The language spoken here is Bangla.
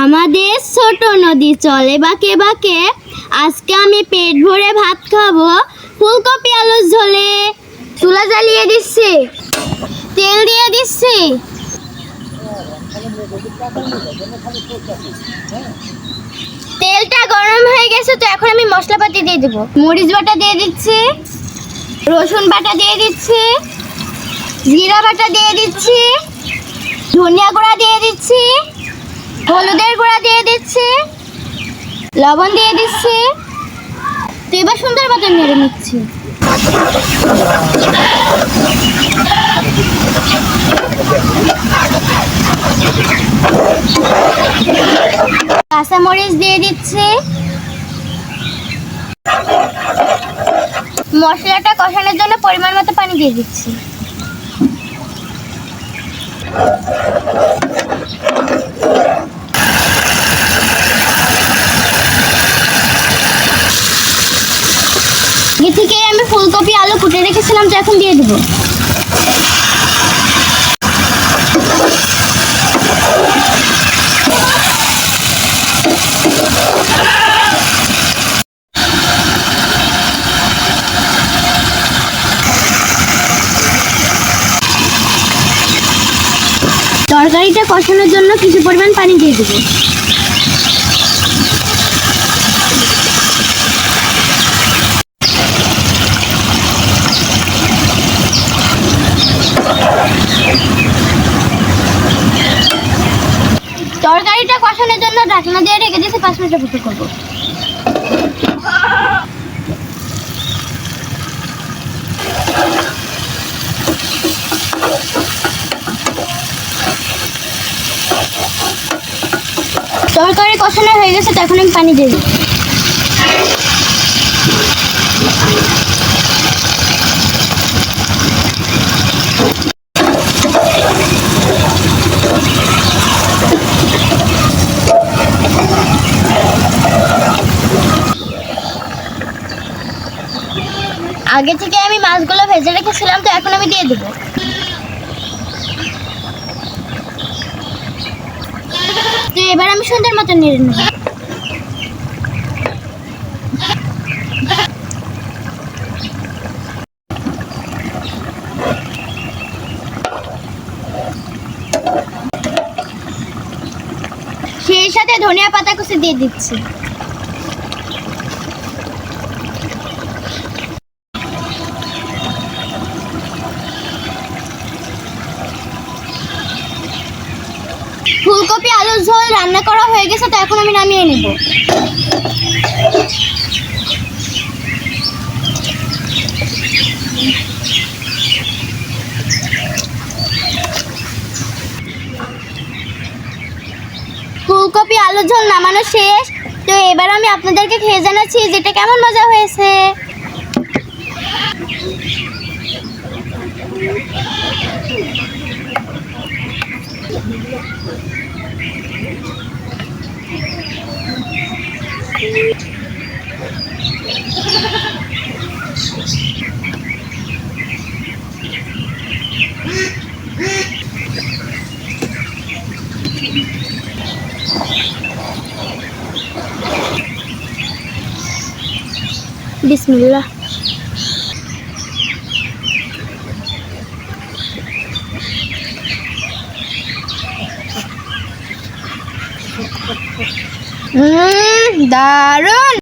আমাদের ছোট নদী চলে বাঁকে বাঁকে। আজকে আমি পেট ভরে ভাত খাবো ফুলকপি আলুর ঝোলে। চুলা জ্বালিয়ে দিচ্ছি, তেল দিয়ে দিচ্ছি। তেলটা গরম হয়ে গেছে, তো এখন আমি মশলাপাতি দিয়ে দেব। মরিচ বাটা দিয়ে দিচ্ছি, রসুন বাটা দিয়ে দিচ্ছি, জিরা বাটা দিয়ে দিচ্ছি, ধনিয়া গুঁড়া দিয়ে দিচ্ছি, হলুদের গুঁড়া দিয়ে দিচ্ছি, লবণ দিয়ে দিচ্ছি। তো এবার সুন্দর মতো নেড়ে নিচ্ছি। কাঁচামরিচ দিয়ে দিচ্ছি। মশলাটা কষানোর জন্য পরিমাণ মতো পানি দিয়ে দিচ্ছি। আগে থেকে আমি ফুলকপি আলু কুটে রেখেছিলাম, তো এখন দিয়ে দেবো। তরকারিটা কষানোর জন্য কিছু পরিমাণ পানি দিয়ে দেবো। তরকারিটা কষানোর জন্য ঢাকনা দিয়ে রেখে দিয়েছি, 5 মিনিট অপেক্ষা করবো। তরকারি কষানো হয়ে গেছে, তো এখন আমি পানি দিয়ে দিই। আগে থেকে আমি মাছগুলো ভেজে রেখেছিলাম, তো এখন আমি দিয়ে দেবো। তো এবার আমি সুন্দর মতো নেড়ে নেব। সেই সাথে ধনিয়া পাতা কুচি দিয়ে দিচ্ছি। ফুলকপি আলুর ঝোল রান্না করা হয়ে গেছে, তো এখন আমি নামিয়ে নেব। ফুলকপি আলুর ঝোল নামানো শেষ। তো এবার আমি আপনাদেরকে খেয়ে জানাচ্ছি যেটা কেমন মজা হয়েছে। বিসমিল্লাহ। দারুণ।